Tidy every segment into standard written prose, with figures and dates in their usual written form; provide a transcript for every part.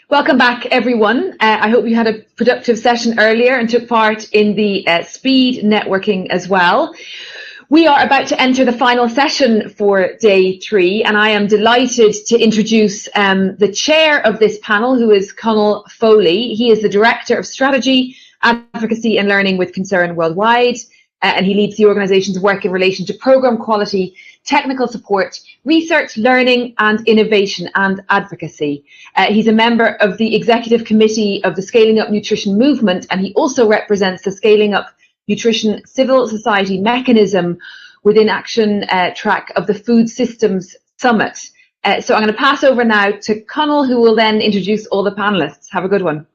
Welcome back, everyone. I hope you had a productive session earlier and took part in the speed networking as well. We are about to enter the final session for day 3, and I am delighted to introduce the chair of this panel, who is Connell Foley. He is the Director of Strategy, Advocacy and Learning with Concern Worldwide, and he leads the organisation's work in relation to programme quality, technical support, research, learning and innovation and advocacy. He's a member of the Executive Committee of the Scaling Up Nutrition Movement, and he also represents the Scaling Up Nutrition Civil Society mechanism within action track of the Food Systems Summit. So I'm going to pass over now to Connell, who will then introduce all the panelists. Have a good one.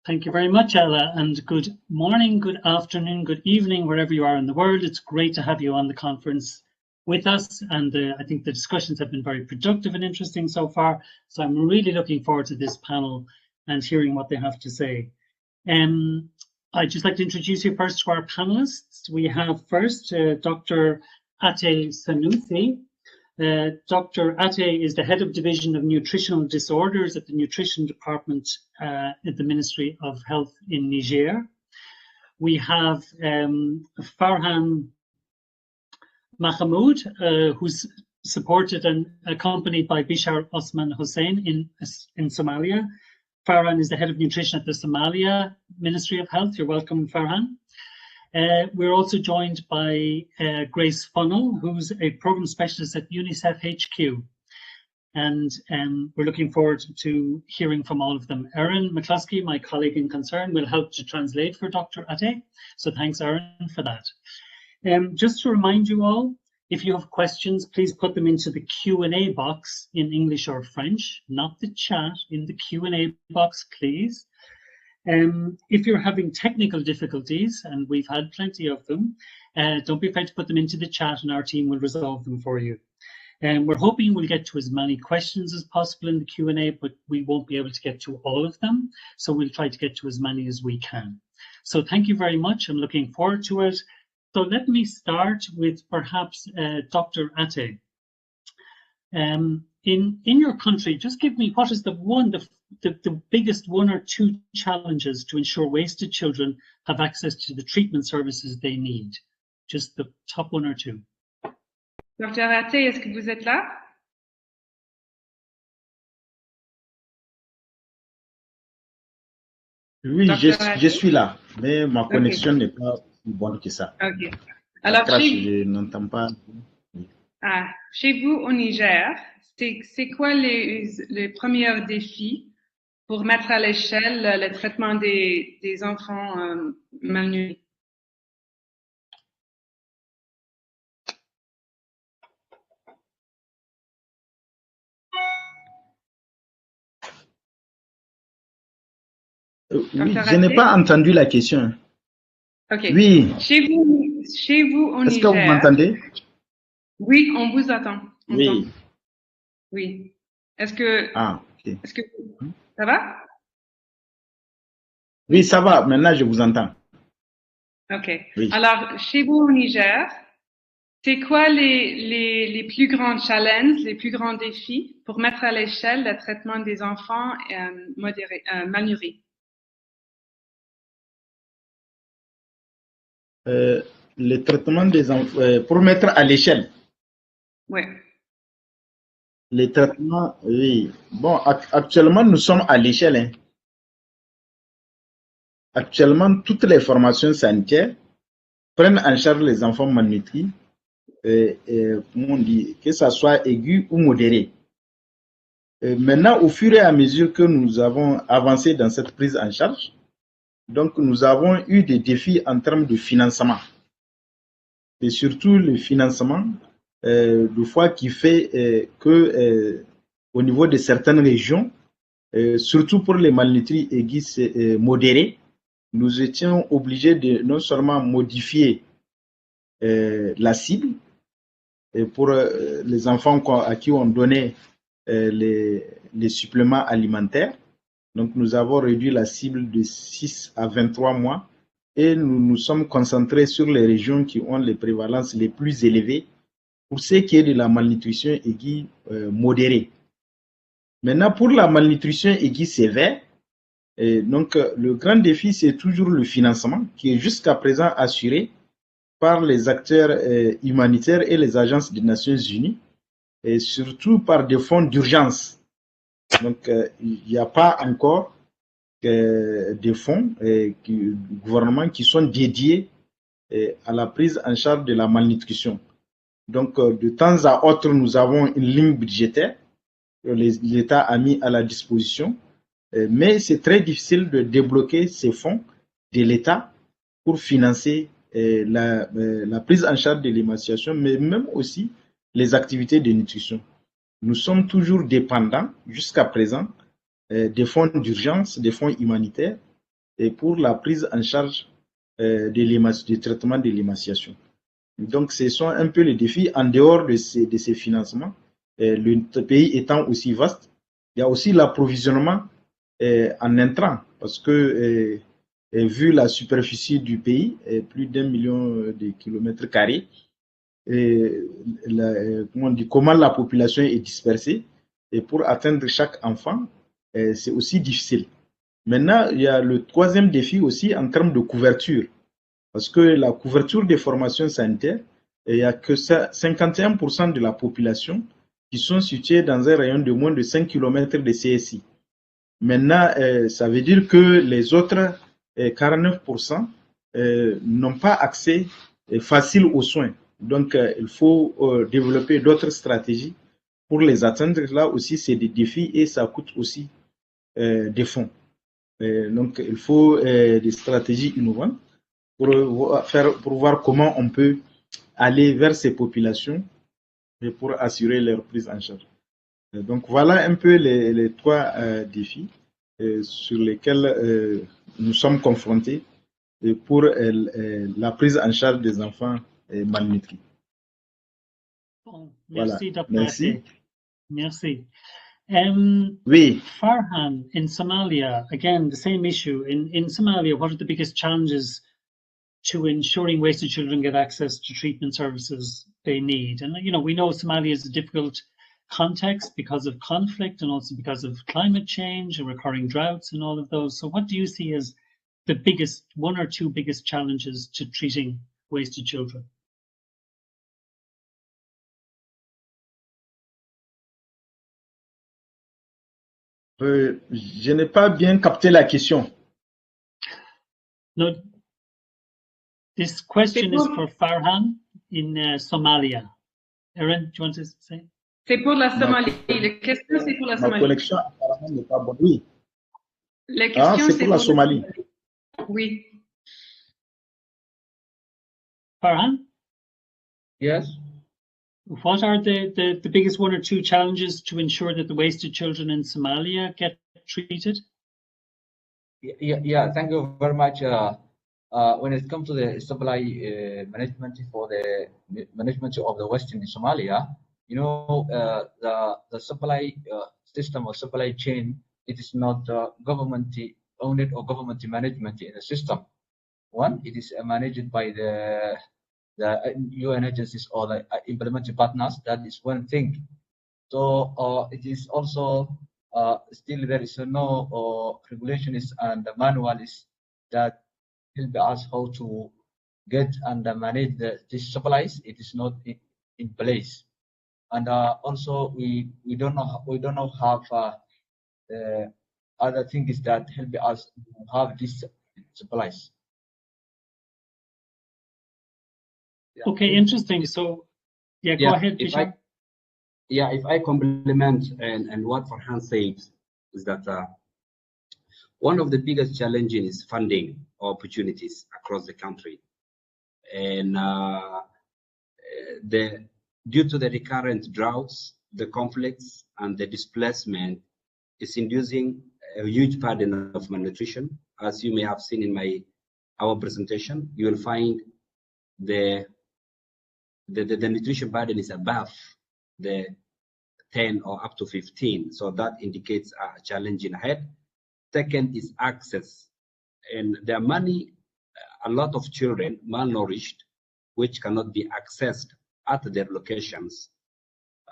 Thank you very much, Ella, and good morning, good afternoon, good evening, wherever you are in the world. It's great to have you on the conference with us, and I think the discussions have been very productive and interesting so far. So I'm really looking forward to this panel and hearing what they have to say. I'd just like to introduce you first to our panelists. We have first Dr. Ate Sanusi. Dr. Ate is the head of Division of Nutritional Disorders at the Nutrition Department at the Ministry of Health in Niger. We have Farhan Mahamoud, who's supported and accompanied by Bishar Osman Hussein in Somalia. Farhan is the head of nutrition at the Somalia Ministry of Health. You're welcome, Farhan. We're also joined by Grace Funnell, who's a program specialist at UNICEF HQ. And we're looking forward to hearing from all of them. Erin McCluskey, my colleague in concern, will help to translate for Dr. Ate. So thanks, Erin, for that. Just to remind you all, if you have questions, please put them into the Q&A box in English or French, not the chat, in the Q&A box, please. If you're having technical difficulties, and we've had plenty of them, don't be afraid to put them into the chat and our team will resolve them for you. We're hoping we'll get to as many questions as possible in the Q&A, but we won't be able to get to all of them. So we'll try to get to as many as we can. So thank you very much. I'm looking forward to it. So let me start with perhaps Dr. Ate. In your country, just give me, what is the biggest 1 or 2 challenges to ensure wasted children have access to the treatment services they need? Just the top 1 or 2. Dr. Ate, est-ce que vous êtes là? Oui, je suis là, mais ma connexion n'est pas si bonne que ça. Ok. Alors, je n'entends pas. Chez vous au Niger, c'est quoi les premiers défis pour mettre à l'échelle le traitement des enfants malnutris? Oui, je n'ai pas entendu la question. Ok. Oui. Chez vous au Niger. Est-ce que vous m'entendez? Oui, on vous attend. Oui. Oui. Est-ce que ça va? Oui, ça va. Maintenant, je vous entends. Ok. Oui. Alors, chez vous au Niger, c'est quoi les plus grands challenges, les plus grands défis pour mettre à l'échelle le traitement des enfants malnourris? Le traitement des enfants, pour mettre à l'échelle. Oui. Les traitements, oui. Bon, actuellement, nous sommes à l'échelle. Hein. Actuellement, toutes les formations sanitaires prennent en charge les enfants malnutris, comment on dit, que ça soit aigu ou modéré. Maintenant, au fur et à mesure que nous avons avancé dans cette prise en charge, donc nous avons eu des défis en termes de financement. Et surtout le financement, de fois qui fait que au niveau de certaines régions, surtout pour les malnutris aigus modérés, nous étions obligés de non seulement modifier la cible pour les enfants à qui on donnait les suppléments alimentaires. Donc nous avons réduit la cible de 6 à 23 mois et nous nous sommes concentrés sur les régions qui ont les prévalences les plus élevées pour ce qui est de la malnutrition aiguë modérée. Maintenant, pour la malnutrition aiguë sévère, donc le grand défi, c'est toujours le financement qui est jusqu'à présent assuré par les acteurs humanitaires et les agences des Nations Unies, et surtout par des fonds d'urgence. Donc, il n'y a pas encore des fonds du gouvernement qui sont dédiés à la prise en charge de la malnutrition. Donc, de temps à autre, nous avons une ligne budgétaire que l'État a mis à la disposition, mais c'est très difficile de débloquer ces fonds de l'État pour financer la prise en charge de l'émancipation, mais même aussi les activités de nutrition. Nous sommes toujours dépendants, jusqu'à présent, des fonds d'urgence, des fonds humanitaires, et pour la prise en charge du traitement de l'émancipation. Donc, ce sont un peu les défis en dehors de ces financements. Le pays étant aussi vaste, il y a aussi l'approvisionnement en intrants, parce que vu la superficie du pays, plus d'1 million de kilomètres carrés, comment la population est dispersée, et pour atteindre chaque enfant, c'est aussi difficile. Maintenant, il y a le troisième défi aussi en termes de couverture, parce que la couverture des formations sanitaires, il n'y a que 51% de la population qui sont situés dans un rayon de moins de 5 km de CSI. Maintenant, ça veut dire que les autres 49% n'ont pas accès facile aux soins. Donc, il faut développer d'autres stratégies pour les atteindre. Là aussi, c'est des défis et ça coûte aussi des fonds. Donc, il faut des stratégies innovantes pour voir comment on peut aller vers ces populations et pour assurer leur prise en charge. Donc, voilà un peu les trois défis sur lesquels nous sommes confrontés pour la prise en charge des enfants malnutris. Bon, merci, voilà. Dr. Merci. Merci. Oui. Farhan, in Somalia, again, the same issue. In Somalia, what are the biggest challenges to ensuring wasted children get access to treatment services they need? And, you know, we know Somalia is a difficult context because of conflict and also because of climate change and recurring droughts and all of those. So what do you see as the biggest, one or two biggest challenges to treating wasted children? Je n'ai pas bien capté la question. No, this question is for Farhan in Somalia. Erin, do you want to say? C'est pour la Somalie. La question, c'est pour la Somalie. Ma connexion apparemment n'est pas bonne. Oui. La question, c'est pour la Somalie. Oui. Farhan? Yes. What are the biggest one or two challenges to ensure that the wasted children in Somalia get treated? Yeah, thank you very much. When it comes to the supply management for the management of the West in Somalia, you know, the supply system or supply chain, it is not government owned or government management in the system. One, it is managed by the UN agencies or the implementing partners. That is one thing. So it is also still there is no regulations and manuals that help us how to get and manage these supplies. It is not in place, and also we don't know have other things that help us to have these supplies. Okay, interesting. So, yeah, go ahead, Bishop. If I complement and what Farhan said is that one of the biggest challenges is funding opportunities across the country, and due to the recurrent droughts, the conflicts, and the displacement, is inducing a huge burden of malnutrition. As you may have seen in our presentation, you will find the nutrition burden is above the 10 or up to 15. So that indicates a challenge ahead. Second is access. And there are a lot of children malnourished, which cannot be accessed at their locations.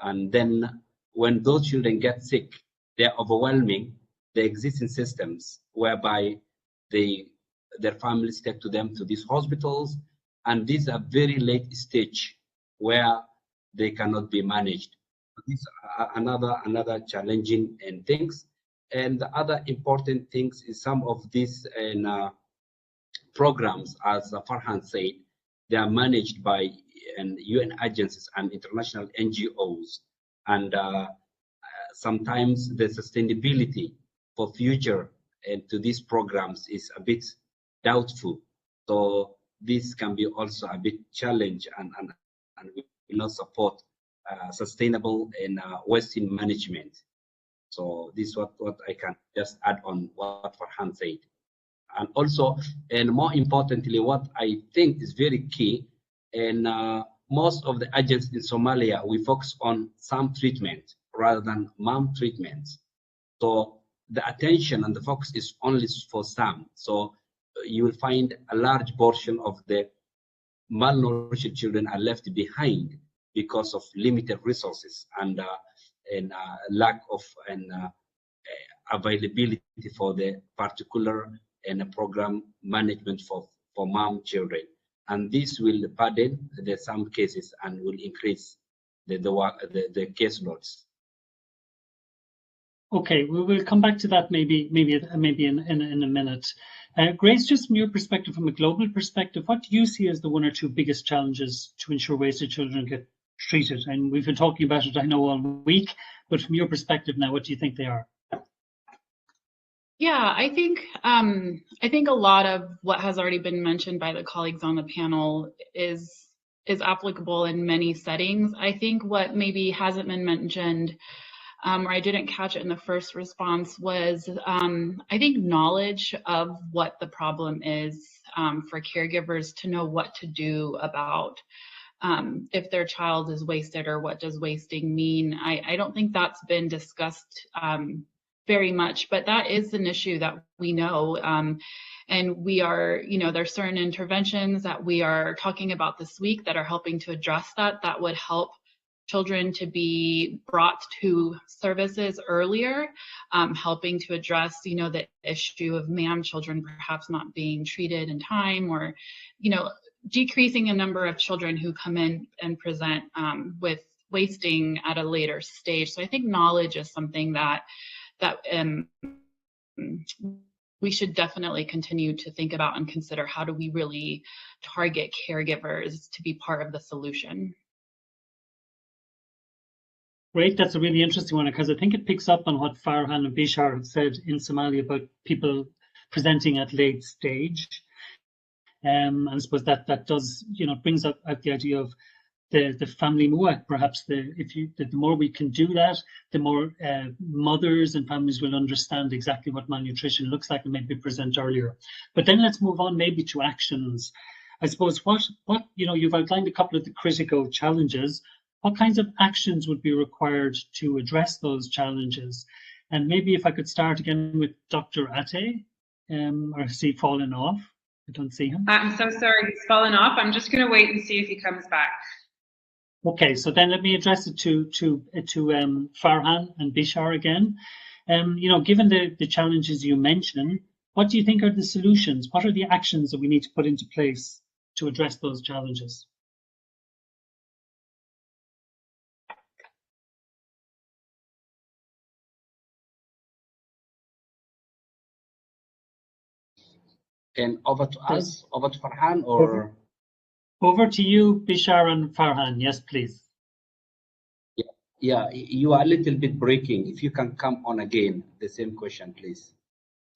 And then when those children get sick, they're overwhelming the existing systems whereby their families take to them to these hospitals, and these are very late stage where they cannot be managed. These are another challenging things. And the other important things is some of these programs, as Farhan said, they are managed by UN agencies and international NGOs, and sometimes the sustainability for future to these programs is a bit doubtful. So this can be also a bit challenge, and we will not support sustainable and wasting management. So this is what I can just add on what Farhan said. And also, and more importantly, what I think is very key, and most of the agents in Somalia, we focus on SAM treatment rather than MAM treatments. So the attention and the focus is only for SAM. So you will find a large portion of the malnourished children are left behind because of limited resources and lack of availability for the particular program management for MAM children. And this will burden some cases and will increase the caseloads. Okay, we will come back to that maybe in a minute. Grace, just from your perspective, from a global perspective, what do you see as the one or two biggest challenges to ensure wasted children get treated? And we've been talking about it, I know, all week, but from your perspective now, what do you think they are? Yeah, I think a lot of what has already been mentioned by the colleagues on the panel is applicable in many settings. I think what maybe hasn't been mentioned, or I didn't catch it in the first response, was I think knowledge of what the problem is for caregivers to know what to do about if their child is wasted, or what does wasting mean. I don't think that's been discussed very much, but that is an issue that we know. And we are, there's certain interventions that we are talking about this week that are helping to address that would help children to be brought to services earlier, helping to address, the issue of MAM children perhaps not being treated in time, or, decreasing the number of children who come in and present with wasting at a later stage. So I think knowledge is something that we should definitely continue to think about and consider. How do we really target caregivers to be part of the solution? Great, that's a really interesting one, because I think it picks up on what Farhan and Bishar have said in Somalia about people presenting at late stage. And I suppose that does, brings up the idea of the family muak. Perhaps the more we can do that, the more mothers and families will understand exactly what malnutrition looks like and maybe present earlier. But then let's move on maybe to actions. I suppose what you've outlined a couple of the critical challenges. What kinds of actions would be required to address those challenges? And maybe if I could start again with Dr. Ate, or has he fallen off? I don't see him. I'm so sorry, he's fallen off. I'm just going to wait and see if he comes back. Okay, so then let me address it to Farhan and Bishar again. Given the challenges you mentioned, what do you think are the solutions? What are the actions that we need to put into place to address those challenges? And over to us, over to Farhan, or? Over to you, Bishar and Farhan. Yes, please. Yeah, you are a little bit breaking. If you can come on again, the same question, please.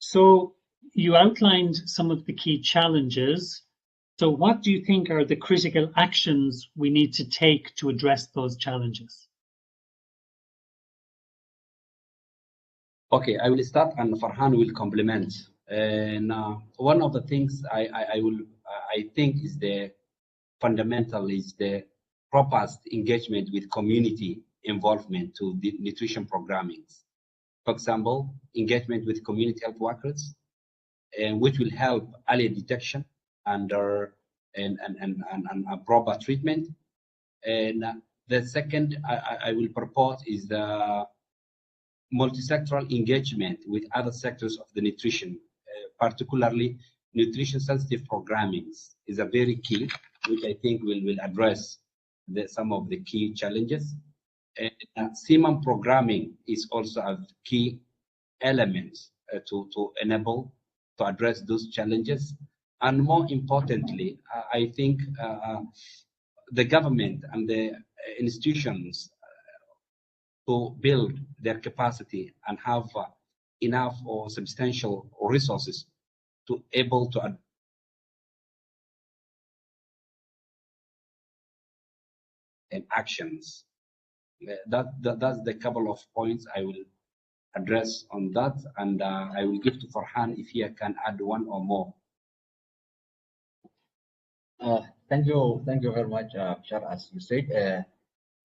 So you outlined some of the key challenges. So what do you think are the critical actions we need to take to address those challenges? Okay, I will start and Farhan will complement. And one of the things I think is the fundamental is the proper engagement with community involvement to the nutrition programming. For example, engagement with community health workers, and which will help early detection and proper treatment. And the second I will propose is the multi-sectoral engagement with other sectors of the nutrition, particularly nutrition-sensitive programming is a very key, which I think will address some of the key challenges. CMAM programming is also a key element to enable to address those challenges. And more importantly, I think the government and the institutions to build their capacity and have enough or substantial resources to able to and actions. That's the couple of points I will address on that, and I will give to Farhan if he can add one or more. Thank you very much, Bashar. As you said,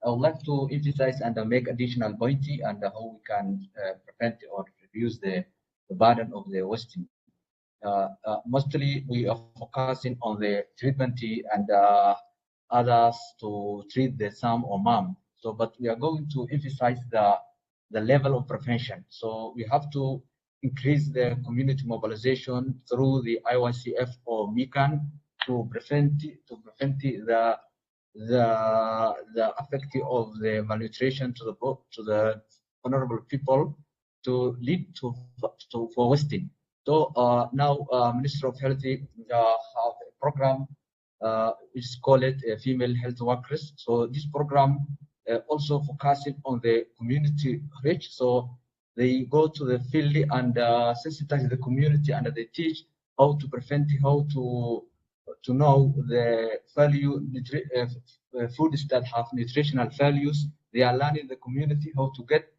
I would like to emphasize and make additional points and how we can prevent or reduce the burden of the wasting. Mostly we are focusing on the treatment and others to treat the SAM or MAM. So, but we are going to emphasize the level of prevention. So we have to increase the community mobilization through the IYCF or MICAN to prevent the effect of the malnutrition to the vulnerable people to lead to for wasting. So now Minister of Health have a program which is called Female Health Workers. So this program also focusing on the community reach. So they go to the field and sensitize the community and they teach how to prevent, how to know the value foods that have nutritional values. They are learning the community how to get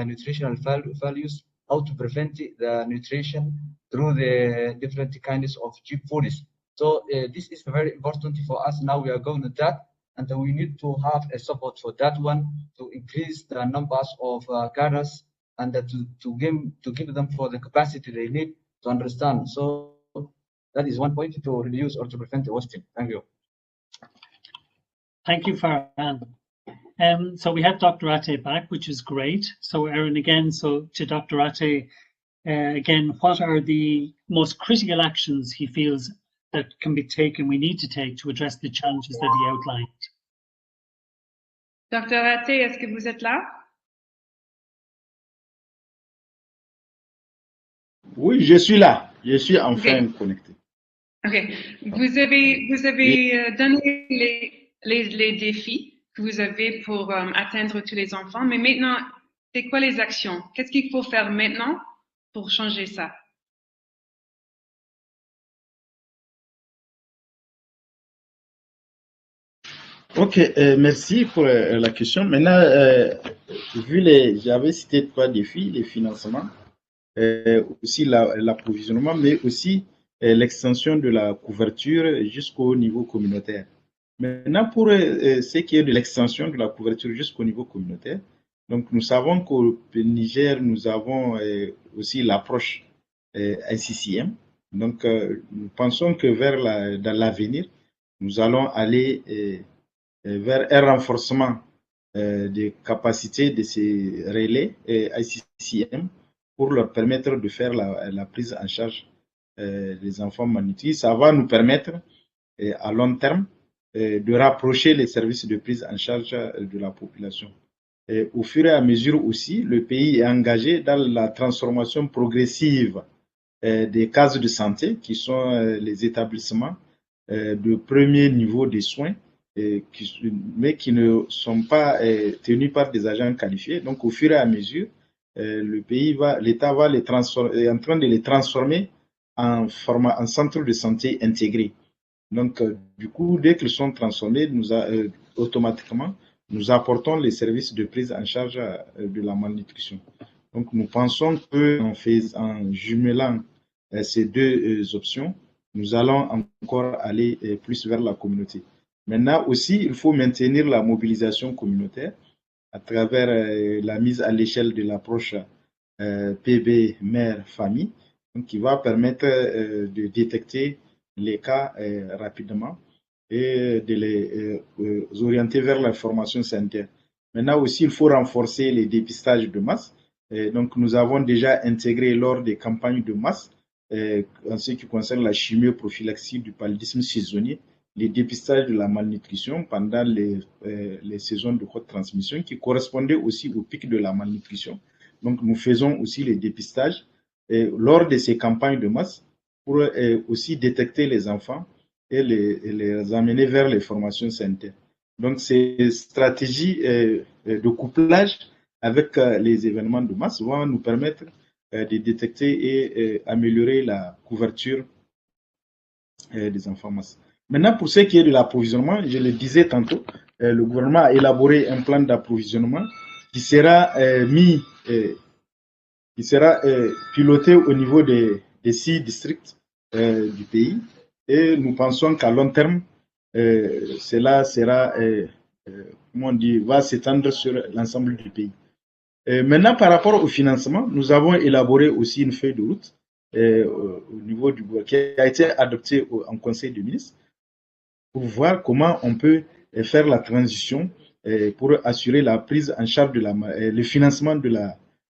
nutritional values, how to prevent the nutrition through the different kinds of cheap foods. So this is very important for us. Now we are going to that, and we need to have a support for that one to increase the numbers of carers and to give them for the capacity they need to understand. So that is one point to reduce or to prevent the wasting. Thank you. Thank you, Farhan. So we have Dr. Ate back, which is great. So Erin, again, so to Dr. Ate, again, what are the most critical actions he feels that can be taken, we need to take to address the challenges that he outlined? Dr. Ate, est-ce que vous êtes là? Oui, je suis là. Je suis enfin connecté. OK. Vous avez donné les défis que vous avez pour atteindre tous les enfants, mais maintenant, c'est quoi les actions? Qu'est-ce qu'il faut faire maintenant pour changer ça? Ok, merci pour la question. Maintenant, j'avais cité 3 défis, les financements, aussi l'approvisionnement, mais aussi l'extension de la couverture jusqu'au niveau communautaire. Maintenant, pour ce qui est de l'extension de la couverture jusqu'au niveau communautaire, donc nous savons qu'au Niger, nous avons aussi l'approche ICCM. Donc, nous pensons que dans l'avenir, nous allons aller vers un renforcement des capacités de ces relais ICCM pour leur permettre de faire la prise en charge des enfants malnutris. Ça va nous permettre à long terme de rapprocher les services de prise en charge de la population. Et au fur et à mesure aussi, le pays est engagé dans la transformation progressive des cases de santé qui sont les établissements de premier niveau des soins, mais qui ne sont pas tenus par des agents qualifiés. Donc, au fur et à mesure, l'État est en train de les transformer en centres de santé intégrés. Donc, du coup, dès qu'ils sont transformés, automatiquement, nous apportons les services de prise en charge de la malnutrition. Donc, nous pensons qu'en jumelant ces 2 options, nous allons encore aller plus vers la communauté. Maintenant aussi, il faut maintenir la mobilisation communautaire à travers la mise à l'échelle de l'approche PB mère-famille, qui va permettre de détecter les cas rapidement et de les orienter vers la formation sanitaire. Maintenant aussi, il faut renforcer les dépistages de masse. Donc, nous avons déjà intégré lors des campagnes de masse, en ce qui concerne la chimioprophylaxie du paludisme saisonnier, les dépistages de la malnutrition pendant les saisons de haute transmission qui correspondaient aussi au pic de la malnutrition. Donc, nous faisons aussi les dépistages lors de ces campagnes de masse pour aussi détecter les enfants et les amener vers les formations sanitaires. Donc, ces stratégies de couplage avec les événements de masse vont nous permettre de détecter et améliorer la couverture des enfants masse. Maintenant, pour ce qui est de l'approvisionnement, je le disais tantôt, le gouvernement a élaboré un plan d'approvisionnement qui sera piloté au niveau des 6 districts du pays. Et nous pensons qu'à long terme, cela sera, comment on dit, va s'étendre sur l'ensemble du pays. Maintenant, par rapport au financement, nous avons élaboré aussi une feuille de route au niveau du gouvernement qui a été adoptée en Conseil des ministres pour voir comment on peut faire la transition pour assurer la prise en charge le financement de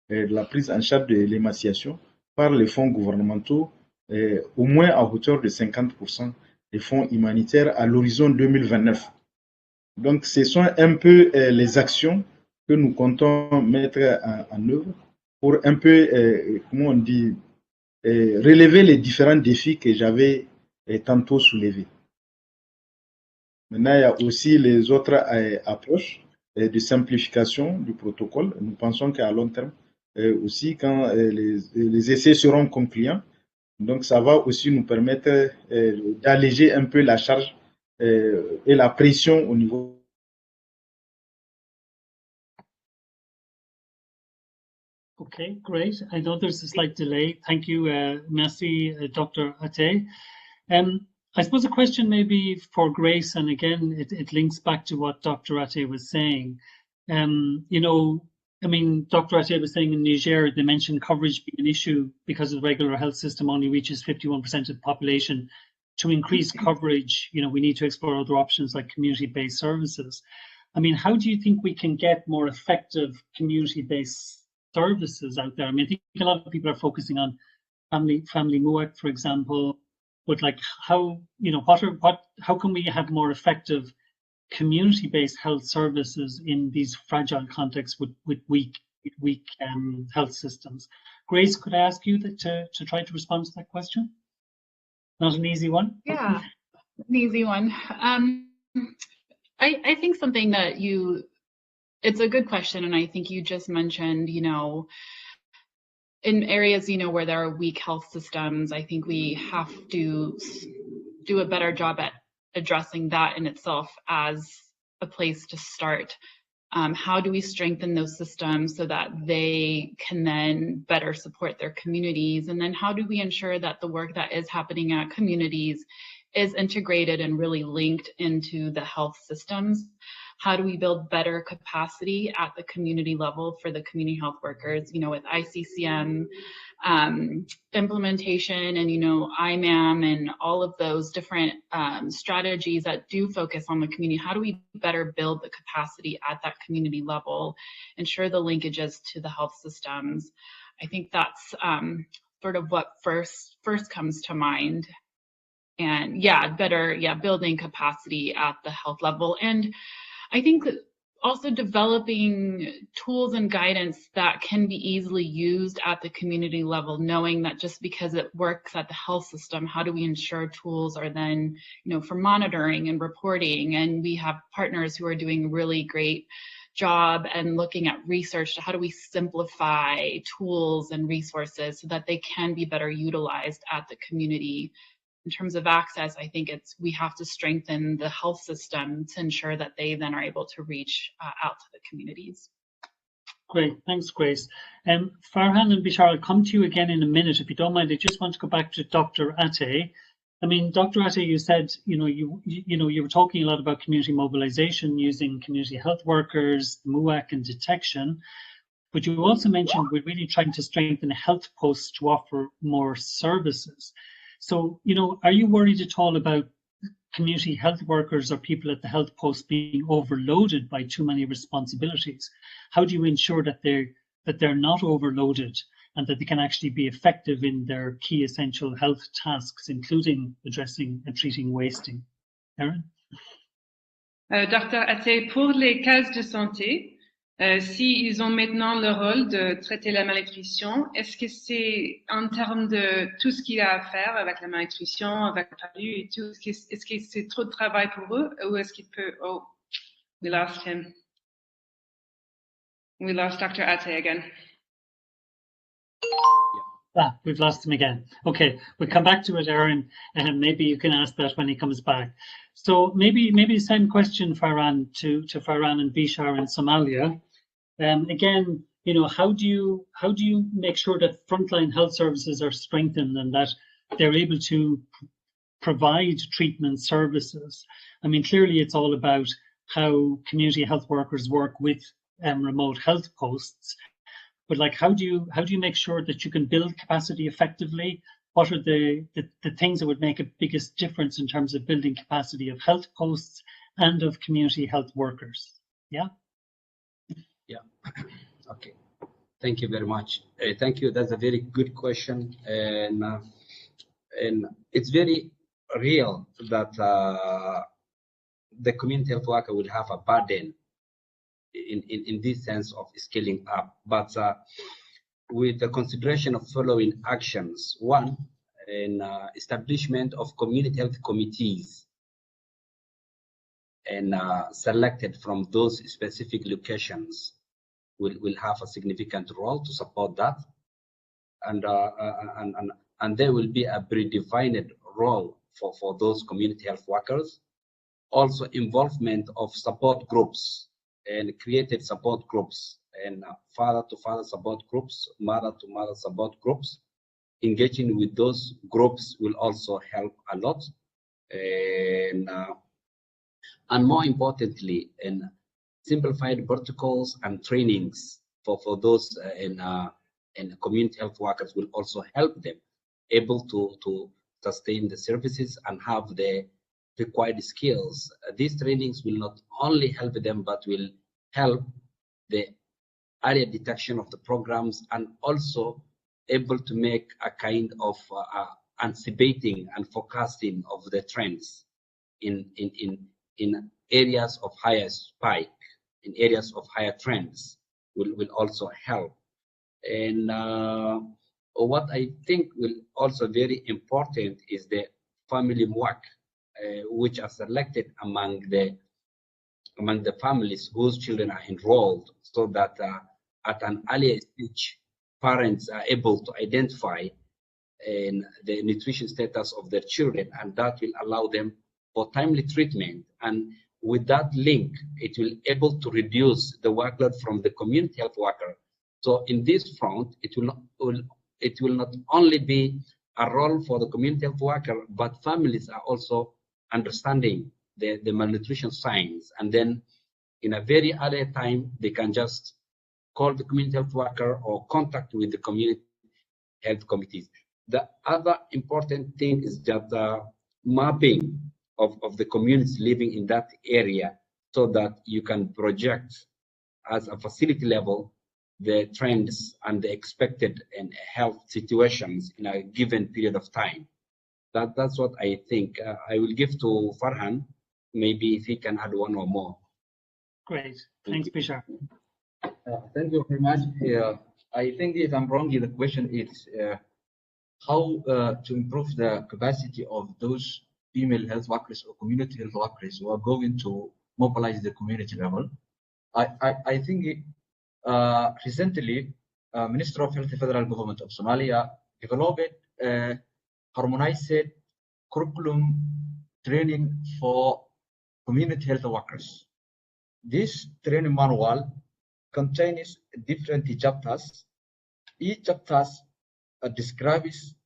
la prise en charge de l'émaciation par les fonds gouvernementaux, au moins à hauteur de 50% des fonds humanitaires à l'horizon 2029. Donc, ce sont un peu les actions que nous comptons mettre en œuvre pour un peu, comment on dit, relever les différents défis que j'avais tantôt soulevés. Maintenant, il y a aussi les autres approches de simplification du protocole. Nous pensons qu'à long terme, aussi, quand les essais seront concluants, donc ça va aussi nous permettre d'alléger un peu la charge et la pression au niveau. Okay, great. I know there's a slight delay. Thank you, merci, Dr. Ate. I suppose a question maybe for Grace, and again, it links back to what Dr. Ate was saying. You know, I mean, Dr. Ate was saying in Niger, they mentioned coverage being an issue because the regular health system only reaches 51% of the population. To increase coverage, you know, we need to explore other options like community-based services. I mean, how do you think we can get more effective community-based services out there? I mean, I think a lot of people are focusing on family MUAC, for example, but like how, you know, how can we have more effective community-based health services in these fragile contexts with weak health systems? Grace, could I ask you to try to respond to that question? Not an easy one. Yeah, an easy one. I think something that it's a good question, and I think you just mentioned, you know, in areas, you know, where there are weak health systems, I think we have to do a better job at addressing that in itself as a place to start. How do we strengthen those systems so that they can then better support their communities? And then how do we ensure that the work that is happening at communities is integrated and really linked into the health systems? How do we build better capacity at the community level for the community health workers, you know, with ICCM implementation and, you know, IMAM and all of those different strategies that do focus on the community? How do we better build the capacity at that community level, ensure the linkages to the health systems? I think that's sort of what first comes to mind. And building capacity at the health level. And I think that also developing tools and guidance that can be easily used at the community level, knowing that just because it works at the health system, how do we ensure tools are then, you know, for monitoring and reporting? And we have partners who are doing a really great job and looking at research to how do we simplify tools and resources so that they can be better utilized at the community. In terms of access, I think we have to strengthen the health system to ensure that they then are able to reach out to the communities. Great, thanks, Grace. Farhan and Bishar, I'll come to you again in a minute. If you don't mind, I just want to go back to Dr. Ate. I mean, Dr. Ate, you said, you were talking a lot about community mobilization using community health workers, MUAC and detection, but you also mentioned we're really trying to strengthen health posts to offer more services. So, you know, are you worried at all about community health workers or people at the health post being overloaded by too many responsibilities? How do you ensure that they're that they're not overloaded and that they can actually be effective in their key essential health tasks, including addressing and treating wasting. Erin? Dr. Atte, pour les cases de santé, si ils ont maintenant le rôle de traiter la malnutrition, est-ce que c'est en termes de tout ce qu'il y a à faire avec la malnutrition, avec la palu et tout, est-ce que c'est trop de travail pour eux ou est-ce qu'il peut... Oh, we lost him. We lost Dr. Atte again. Ah, we've lost him again. Okay, we'll come back to it, Erin, and maybe you can ask that when he comes back. So maybe the same question, Farhan, to Farhan and Bishar in Somalia. Again, you know, how do you make sure that frontline health services are strengthened and that they're able to provide treatment services? I mean, clearly it's all about how community health workers work with remote health posts. But like, how do you make sure that you can build capacity effectively? What are the things that would make a biggest difference in terms of building capacity of health posts and of community health workers? Yeah. Yeah. Okay. Thank you very much. Thank you. That's a very good question, and it's very real that the community health worker will have a burden in this sense of scaling up, but with the consideration of following actions. One, in establishment of community health committees and selected from those specific locations will have a significant role to support that, and there will be a predefined role for those community health workers. Also, involvement of support groups and created support groups and father-to-father support groups, mother-to-mother support groups. Engaging with those groups will also help a lot. And more importantly, in simplified protocols and trainings for those in community health workers will also help them able to sustain the services and have the required skills. These trainings will not only help them, but will help the earlier detection of the programs and also able to make a kind of anticipating and forecasting of the trends in areas of higher spike, in areas of higher trends will also help. And what I think will also very important is the family work, which are selected among the families whose children are enrolled, so that at an earlier stage, parents are able to identify the nutrition status of their children, and that will allow them for timely treatment. And with that link, it will able to reduce the workload from the community health worker. So in this front, it will not only be a role for the community health worker, but families are also understanding the malnutrition signs, and then in a very early time they can just call the community health worker or contact with the community health committees. The other important thing is that the mapping of the communities living in that area, so that you can project as a facility level the trends and the expected and health situations in a given period of time. That's what I think. I will give to Farhan, maybe if he can add one or more. Great, thanks, Bishar. Thank you very much. I think if I'm wrong, the question is how to improve the capacity of those female health workers or community health workers who are going to mobilize the community level. I think recently, Minister of Health, the Federal Government of Somalia developed harmonized curriculum training for community health workers. This training manual contains different chapters. Each chapter describes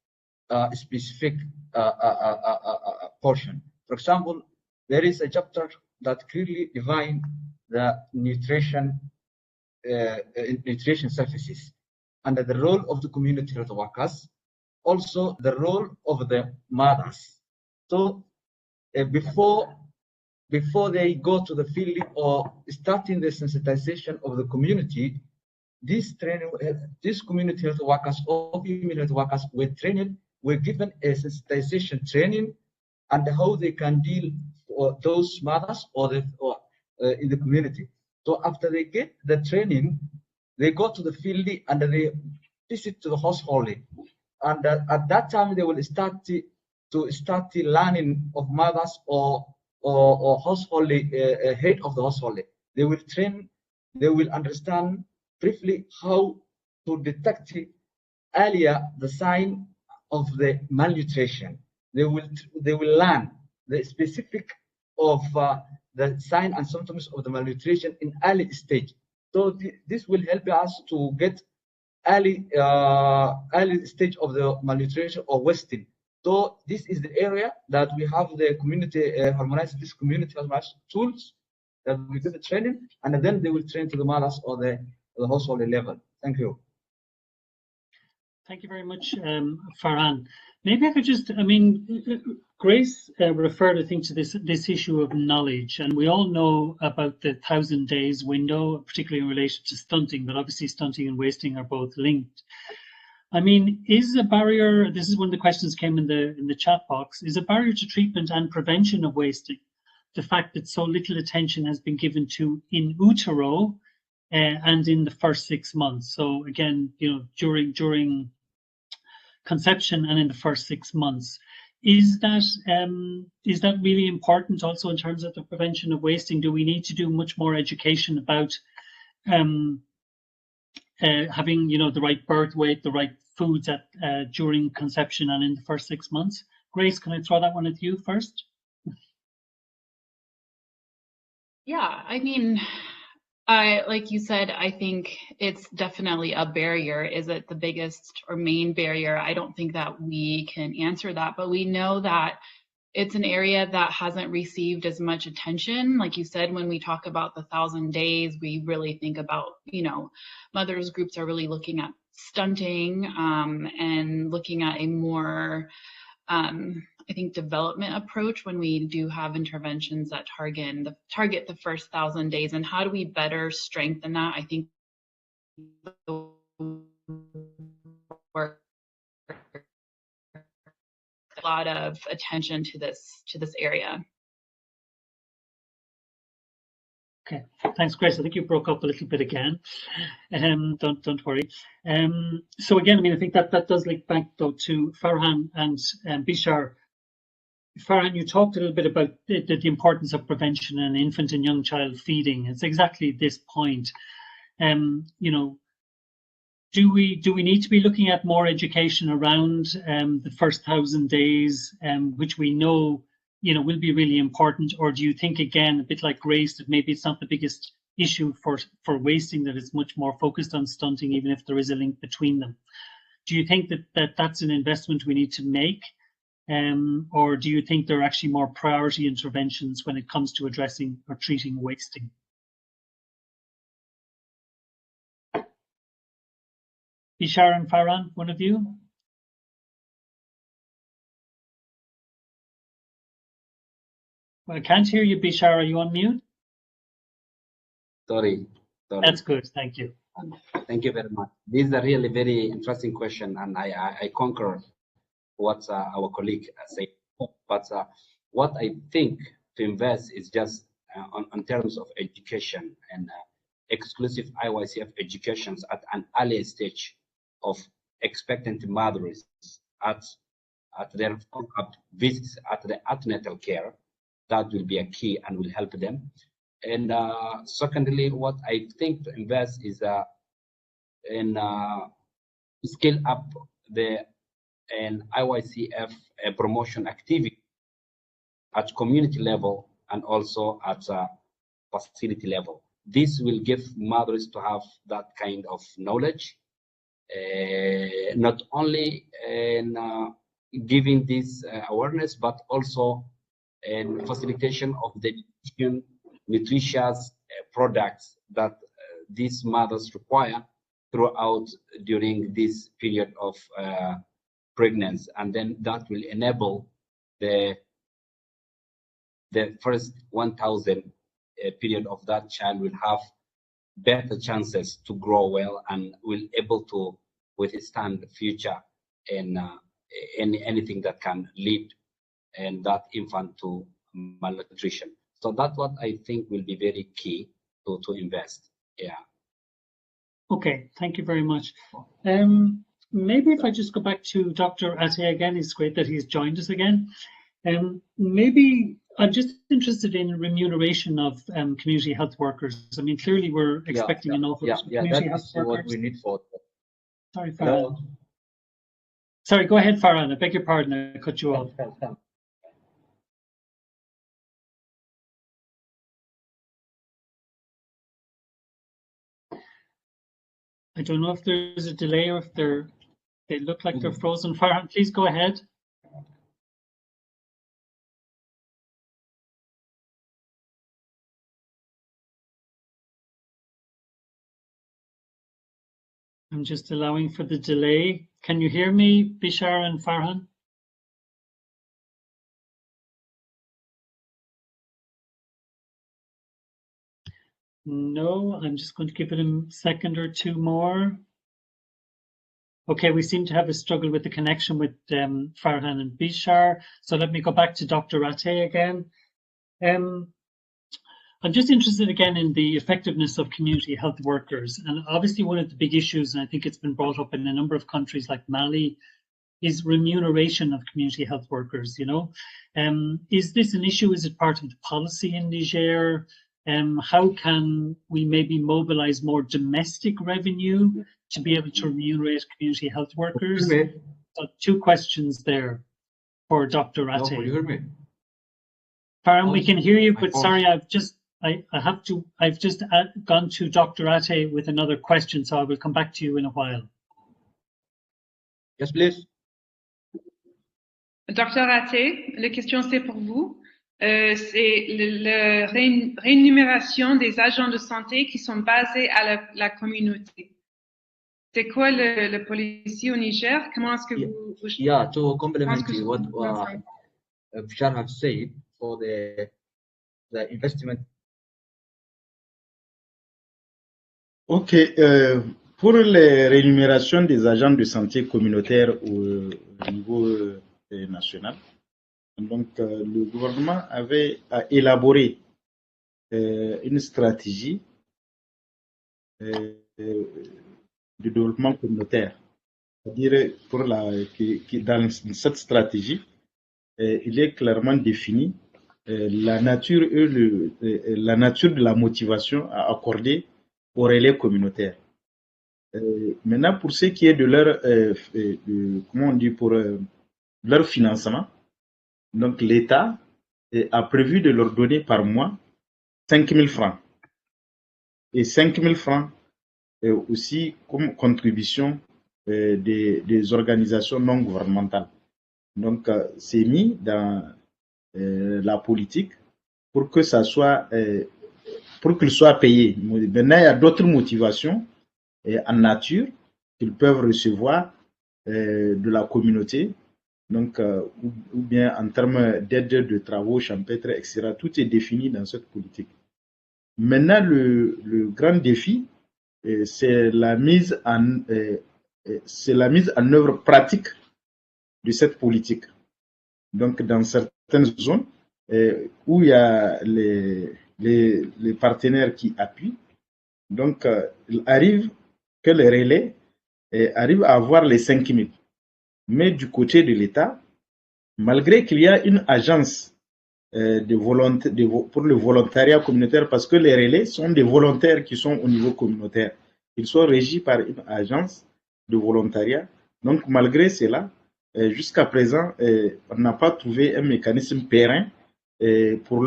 a specific portion. For example, there is a chapter that clearly defines the nutrition services and the role of the community health workers, also the role of the mothers. So before they go to the field or starting the sensitization of the community, this training, these community health workers or female health workers were trained, were given a sensitization training and how they can deal with those mothers or in the community. So after they get the training, they go to the field and they visit to the household. And at that time, they will start the learning of mothers or household head of the household. They will train, they will understand briefly how to detect earlier the sign of the malnutrition. They will learn the specific of the sign and symptoms of the malnutrition in early stage. So this will help us to get early stage of the malnutrition or wasting. So this is the area that we have the community harmonize this community harmonized tools that we do the training, and then they will train to the mothers or the household level. Thank you. Thank you very much, Farhan. Maybe I could just, I mean, Grace referred, I think, to this issue of knowledge, and we all know about the 1,000 days window, particularly in relation to stunting, but obviously stunting and wasting are both linked. I mean, is a barrier, this is one of the questions came in the chat box, is a barrier to treatment and prevention of wasting the fact that so little attention has been given to in utero and in the first 6 months? So again, you know, during conception and in the first 6 months. Is that really important also in terms of the prevention of wasting? Do we need to do much more education about having, you know, the right birth weight, the right foods during conception and in the first 6 months? Grace, can I throw that one at you first? Yeah, I mean, like you said, I think it's definitely a barrier. Is it the biggest or main barrier? I don't think that we can answer that, but we know that it's an area that hasn't received as much attention. Like you said, when we talk about the 1,000 days, we really think about, you know, mothers groups are really looking at stunting and looking at a more, I think, development approach when we do have interventions that target the first 1,000 days. And how do we better strengthen that? I think a lot of attention to this area. Okay, thanks, Grace. I think you broke up a little bit again. Don't worry. So again, I mean, I think that does link back though to Farhan and Bishar. Farhan, you talked a little bit about the importance of prevention and infant and young child feeding. It's exactly this point. You know, do we need to be looking at more education around the first 1,000 days, which we know, you know, will be really important? Or do you think, again, a bit like Grace, that maybe it's not the biggest issue for wasting, that it's much more focused on stunting, even if there is a link between them? Do you think that that's an investment we need to make? Or do you think there are actually more priority interventions when it comes to addressing or treating wasting? Bishar and Farhan, one of you? Well, I can't hear you, Bishar. Are you on mute? Sorry. That's good. Thank you. Thank you very much. This is a really very interesting question, and I concur what our colleague said. But what I think to invest is just on terms of education and exclusive IYCF educations at an early stage of expectant mothers at their follow-up visits at the antenatal care. That will be a key and will help them. And secondly, what I think to invest is in scale up the IYCF promotion activity at community level and also at facility level. This will give mothers to have that kind of knowledge, not only in giving this awareness, but also in facilitation of the nutritious products that these mothers require throughout during this period of pregnancy, and then that will enable the first 1,000 period of that child will have better chances to grow well and will able to withstand the future and anything that can lead and that infant to malnutrition. So that's what I think will be very key to invest. Yeah. Okay, thank you very much. Maybe if I just go back to Dr. Ate again, it's great that he's joined us again. Maybe I'm just interested in remuneration of community health workers. I mean, clearly we're expecting an awful lot of community health workers. What we need for. Sorry, Farhan. Sorry, go ahead, Farhan. I beg your pardon, I cut you off. I don't know if there's a delay or if they look like they're frozen. Farhan, please go ahead. I'm just allowing for the delay. Can you hear me, Bishar and Farhan? No, I'm just going to give it a second or two more. Okay, we seem to have a struggle with the connection with Farhan and Bishar. So let me go back to Dr. Ate again. I'm just interested again in the effectiveness of community health workers. And obviously one of the big issues, and I think it's been brought up in a number of countries like Mali, is remuneration of community health workers, you know. Is this an issue? Is it part of the policy in Niger? How can we maybe mobilize more domestic revenue to be able to remunerate community health workers? So two questions there for Dr. Ate. Can you hear me? Farhan, we can hear you, but sorry, I've just gone to Dr. Ate with another question, so I will come back to you in a while. Yes, please. Dr. Ate, la question c'est pour vous. C'est la rémunération des agents de santé qui sont basés à la communauté. C'est quoi le policy au Niger? Comment est-ce que vous... Yeah, to complement what Bishar have said for the investment. Ok, pour les rémunérations des agents de santé communautaires au niveau national, donc le gouvernement avait élaboré une stratégie de développement communautaire. C'est-à-dire dans cette stratégie, il est clairement défini la nature de la motivation à accorder aux relais communautaires. Maintenant, pour ce qui est de leur, comment on dit, pour leur financement, donc l'État a prévu de leur donner par mois 5 000 francs. Et 5 000 francs aussi comme contribution des organisations non gouvernementales. Donc, c'est mis dans la politique pour que ça soit, pour qu'ils soient payés. Maintenant, il y a d'autres motivations en nature qu'ils peuvent recevoir de la communauté. Donc, ou bien en termes d'aide de travaux champêtres, etc. Tout est défini dans cette politique. Maintenant, le grand défi, c'est la mise en œuvre pratique de cette politique. Donc, dans certaines zones où il y a les partenaires qui appuient, donc il arrive que les relais arrivent à avoir les 5 000. Mais du côté de l'État, malgré qu'il y a une agence pour le volontariat communautaire, parce que les relais sont des volontaires qui sont au niveau communautaire. Ils sont régis par une agence de volontariat. Donc, malgré cela, jusqu'à présent, on n'a pas trouvé un mécanisme périn pour